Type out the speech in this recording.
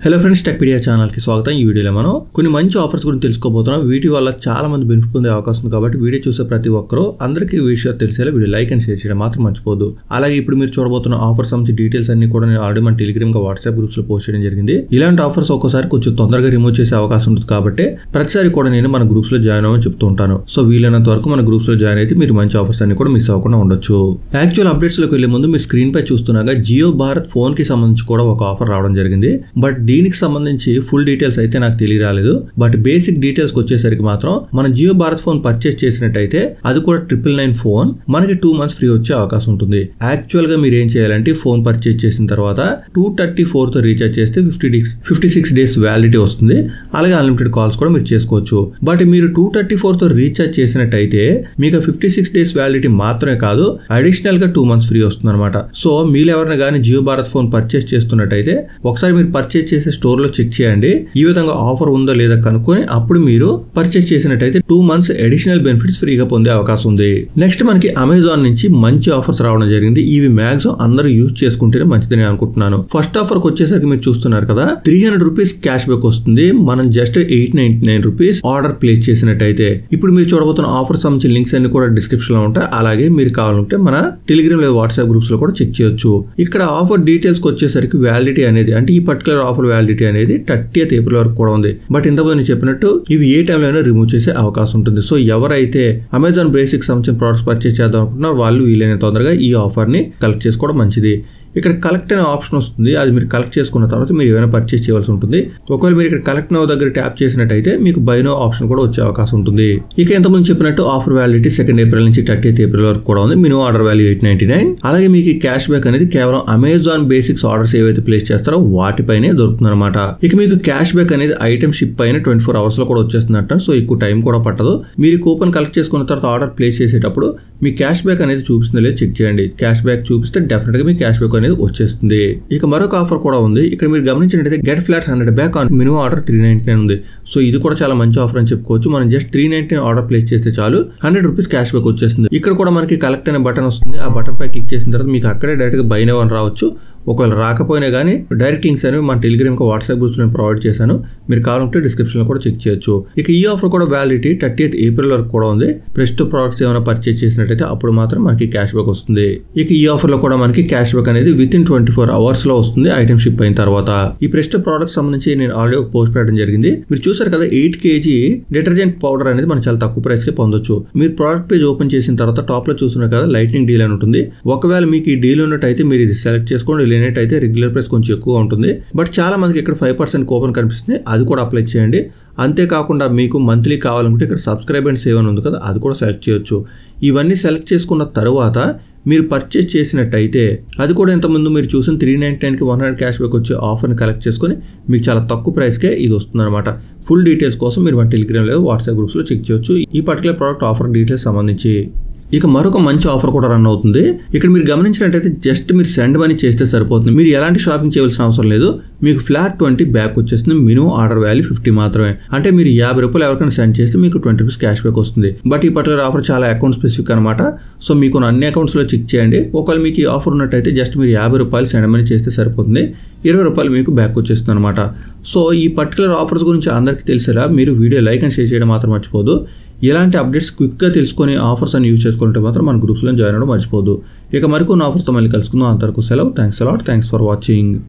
Hello friends, Techpedia channel కి స్వాగతం. ఈ వీడియోలో మనం కొన్ని మంచి ఆఫర్స్ గురించి తెలుసుకోబోతున్నాం. వీటి వల్ల చాలా మంది బెనిఫిట్ పొందే అవకాశం ఉంది కాబట్టి వీడియో చూసే ప్రతి ఒక్కరూ అందరికీ ఈ విషయాలు తెలిసేలా వీడియో లైక్ అండ్ షేర్ చేయడం మాత్రం మర్చిపోదు. అలాగే ఇప్పుడు మీరు చూడబోతున్న ఆఫర్స్ సంబంధించి డీటెయిల్స్ అన్ని కూడా నేను ఆల్రెడీ మన టెలిగ్రామ్ వాట్సాప్ గ్రూప్స్ లో పోస్ట్ చేయడం జరిగింది. ఇలాంటి ఆఫర్స్ ఒక్కోసారి కొంచెం తొందరగా రిమూవ్ చేసే అవకాశం ఉంటుంది కాబట్టి ప్రతిసారి కూడా నేను మన గ్రూప్స్ లో జాయిన్ అవ్వమని చెప్తూ ఉంటాను. సో వీలైనంత వరకు మన గ్రూప్స్ లో జాయిన్ అయితే మీరు మంచి ఆఫర్స్ అన్ని కూడా మిస్ అవ్వకుండా ఉండొచ్చు. యాక్చువల్ అప్డేట్స్ లోకి వెళ్లే ముందు మీరు స్క్రీన్ పై చూస్తున్నాగా జియో భారత్ ఫోన్ కి సంబంధించి కూడా ఒక ఆఫర్ రావడం జరిగింది. బట్ దీనికి సంబంధించి ఫుల్ డీటెయిల్స్ అయితే నాకు తెలియరాలేదు. బట్ బేసిక్ డీటెయిల్స్ వచ్చేసరికి మాత్రం మన జియో భారత్ ఫోన్ పర్చేస్ చేసినట్టయితే అది కూడా 999 ఫోన్ మనకి 2 months ఫ్రీ వచ్చే అవకాశం ఉంటుంది. యాక్చువల్ గా మీరు ఏం చేయాలంటే ఫోన్ పర్చేస్ చేసిన తర్వాత 234 తో రీఛార్జ్ చేస్తే 56 days వ్యాలిడిటీ వస్తుంది. అలాగే అన్లిమిటెడ్ కాల్స్ కూడా మీరు చేసుకోవచ్చు. బట్ మీరు 234 తో రీఛార్జ్ చేసినట్టయితే మీకు 56 days వ్యాలిడిటీ మాత్రమే కాదు, అడిషనల్ గా 2 months ఫ్రీ వస్తుంది అనమాట. సో మీరు ఎవరైనా కానీ జియో భారత్ ఫోన్ పర్చేస్ చేస్తున్నట్టయితే ఒకసారి మీరు పర్చేస్ చేసే స్టోర్ లో చెక్ చేయండి. ఈ విధంగా ఆఫర్ ఉందో లేదా కనుక్కొని అప్పుడు మీరు పర్చేస్ చేసినట్టయితే 2 months అడిషనల్ బెనిఫిట్స్ ఫ్రీగా పొందే అవకాశం ఉంది. నెక్స్ట్ మనకి అమెజాన్ నుంచి మంచి ఆఫర్స్ రావడం జరిగింది. ఇవి మ్యాక్సిమం అందరూ యూజ్ చేసుకుంటేనే మంచిదని అనుకుంటున్నాను. ఫస్ట్ ఆఫర్ కి వచ్చేసరికి మీరు చూస్తున్నారు కదా, 300 రూపీస్ క్యాష్ బ్యాక్ వస్తుంది. మనం జస్ట్ 899 రూపీస్ ఆర్డర్ ప్లేస్ చేసినట్టయితే. ఇప్పుడు మీరు చూడబోతున్న ఆఫర్ సంబంధించిన లింక్స్ అన్ని కూడా డిస్క్రిప్షన్ లో ఉంటాయి. అలాగే మీరు కావాలంటే మన టెలిగ్రామ్ లేదా వాట్సాప్ గ్రూప్స్ లో కూడా చెక్ చేయొచ్చు. ఇక్కడ ఆఫర్ డీటెయిల్స్ కి వచ్చేసరికి వ్యాలిడిటీ అనేది అంటే ఈ పర్టికులర్ ఆఫర్ వ్యాలిడిటీ అనేది 30th April వరకు కూడా ఉంది. బట్ ఇంతకుముందు నేను చెప్పినట్టు ఇవి ఏ టైంలో అయినా రిమూవ్ చేసే అవకాశం ఉంటుంది. సో ఎవరైతే అమెజాన్ బేసిక్ సంబంధించిన ప్రొడక్ట్స్ పర్చేస్ చేద్దాం అనుకుంటున్నారో వాళ్ళు వీలైన తొందరగా ఈ ఆఫర్ ని కలెక్ట్ చేసుకోవడం మంచిది. ఇక్కడ కలెక్ట్ అనే ఆప్షన్ వస్తుంది. అది మీరు కలెక్ట్ చేసుకున్న తర్వాత మీరు ఏమైనా పర్చేస్ చేయవలసి ఉంటుంది. ఒకవేళ మీరు ఇక్కడ కలెక్ట్ నౌ దగ్గర ట్యాప్ చేసినట్టయితే మీకు బై నౌ ఆప్షన్ కూడా వచ్చే అవకాశం ఉంటుంది. ఇక ఎంతమంది చెప్పినట్టు ఆఫర్ వ్యాలిడిటీ 2nd April నుంచి 30th April వరకు కూడా ఉంది. Minimum order value 899. అలాగే మీకు ఈ క్యాష్ బ్యాక్ అనేది కేవలం అమెజాన్ బేసిక్స్ ఆర్డర్స్ ఏవైతే ప్లేస్ చేస్తారో వాటిపైనే దొరుకుతుంది అనమాట. ఇక మీకు క్యాష్ బ్యాక్ అనేది ఐటమ్ షిప్ పైన 24 hours లో కూడా వచ్చేస్తుందట. సో ఎక్కువ టైం కూడా పట్టదు. మీరు కూపన్ కలెక్ట్ చేసుకున్న తర్వాత ఆర్డర్ ప్లేస్ చేసేటప్పుడు మీ క్యాష్ బ్యాక్ అనేది చూపిస్తుందో లేదో చెక్ చేయండి. క్యాష్ బ్యాక్ చూపిస్తే డెఫినెట్ గా మీ క్యాష్ బ్యాక్ అనేది వచ్చేస్తుంది. ఇక మరొక ఆఫర్ కూడా ఉంది. ఇక్కడ మీరు గమనించినట్టయితే get flat 100 back on minimum order 399 ఉంది. సో ఇది కూడా చాలా మంచి ఆఫర్ అని చెప్పుకోవచ్చు. మనం జస్ట్ 399 ఆర్డర్ ప్లేస్ చేస్తే చాలు 100 రూపీస్ క్యాష్ బ్యాక్ వచ్చేస్తుంది. ఇక్కడ కూడా మనకి కలెక్ట్ అనే బటన్ వస్తుంది. ఆ బటన్ పై క్లిక్ చేసిన తర్వాత మీకు అక్కడే డైరెక్ట్ గా బై నౌ అని రావచ్చు. ఒకవేళ రాకపోయినా కానీ డైరెక్ట్ లింక్స్ అనేవి మన టెలిగ్రామ్ వాట్సాప్ గ్రూప్స్ నేను ప్రొవైడ్ చేశాను. మీరు కావాలంటే డిస్క్రిప్షన్ లో కూడా చెక్ చేయొచ్చు. ఇక ఈ ఆఫర్ కూడా వ్యాలిడిటీ 30th April వరకు కూడా ఉంది. ప్రెస్ట్ ప్రొడక్ట్స్ ఏమైనా పర్చేస్ చేసినట్టయితే అప్పుడు మాత్రం మనకి క్యాష్ బ్యాక్ వస్తుంది. ఇక ఈ ఆఫర్ లో కూడా మనకి క్యాష్ బ్యాక్ అనేది వితిన్ 24 hours లో వస్తుంది ఐటమ్ షిప్ అయిన తర్వాత. ఈ ప్రెస్ట్ ప్రొడక్ట్ సంబంధించి నేను ఆల్రెడీ ఒక పోస్ట్ పెట్టడం జరిగింది. మీరు చూసారు కదా, 8 kg డిటర్జెంట్ పౌడర్ అనేది మనం చాలా తక్కువ ప్రైస్ కి పొందొచ్చు. మీరు ప్రోడక్ట్ పేజ్ ఓపెన్ చేసిన తర్వాత టాప్ లో చూస్తున్నారు కదా, లైటింగ్ డీల్ అని ఉంటుంది. ఒకవేళ మీకు ఈ డీల్ ఉన్నట్టయితే మీరు ఇది సెలెక్ట్ చేసుకోండి. లేనట్టయితే రెగ్యులర్ ప్రైస్ కొంచెం ఎక్కువ ఉంటుంది. బట్ చాలా మందికి ఇక్కడ 5% కూపన్ కనిపిస్తుంది. అది కూడా అప్లై చేయండి. అంతేకాకుండా మీకు మంత్లీ కావాలనుకుంటే ఇక్కడ సబ్స్క్రైబ్ అండ్ సేవ్ అని ఉంది కదా, అది కూడా సెలెక్ట్ చేయొచ్చు. ఇవన్నీ సెలెక్ట్ చేసుకున్న తర్వాత మీరు పర్చేస్ చేసినట్టయితే అది కూడా ఇంతకుముందు మీరు చూసిన 399కి 100 క్యాష్ బ్యాక్ వచ్చే ఆఫర్ని కలెక్ట్ చేసుకుని మీకు చాలా తక్కువ ప్రైస్కే ఇది వస్తుంది అనమాట. ఫుల్ డీటెయిల్స్ కోసం మీరు మన టెలిగ్రామ్ లేదా వాట్సాప్ గ్రూప్స్లో చెక్ చేయొచ్చు ఈ పర్టికులర్ ప్రోడక్ట్ ఆఫర్ డీటెయిల్స్ సంబంధించి. ఇక మరొక మంచి ఆఫర్ కూడా రన్ అవుతుంది. ఇక్కడ మీరు గమనించినట్టయితే జస్ట్ మీరు సెండ్ మనీ చేస్తే సరిపోతుంది. మీరు ఎలాంటి షాపింగ్ చేయవలసిన అవసరం లేదు. మీకు ఫ్లాట్ 20 బ్యాక్ వచ్చేస్తుంది. మినిమం ఆర్డర్ వాల్యూ 50 మాత్రమే. అంటే మీరు 50 రూపాయలు ఎవరికైనా సెండ్ చేస్తే మీకు 20 రూపీస్ క్యాష్ బ్యాక్ వస్తుంది. బట్ ఈ పర్టికులర్ ఆఫర్ చాలా అకౌంట్ స్పెసిఫిక్ అనమాట. సో మీకు అన్ని అకౌంట్స్ లో చెక్ చేయండి. ఒకవేళ మీకు ఈ ఆఫర్ ఉన్నట్టయితే జస్ట్ మీరు 50 రూపాయలు సెండ్ మనీ చేస్తే సరిపోతుంది. 20 రూపాయలు మీకు బ్యాక్ వచ్చేస్తుంది అనమాట. సో ఈ పర్టికులర్ ఆఫర్స్ గురించి అందరికీ తెలిసేలా మీరు వీడియో లైక్ అండ్ షేర్ చేయడం మాత్రం మర్చిపోదు. ఇలాంటి అప్డేట్స్ క్విక్గా తెలుసుకొని ఆఫర్స్ అని యూజ్ చేసుకుంటే మాత్రం మన గ్రూప్స్లో జాయిన్ అవ్వడం మర్చిపోదు. ఇక మరికొన్ని ఆఫర్స్తో మళ్ళీ కలుసుకుందాం. అంతవరకు సెలవు. Thanks a lot. Thanks for watching.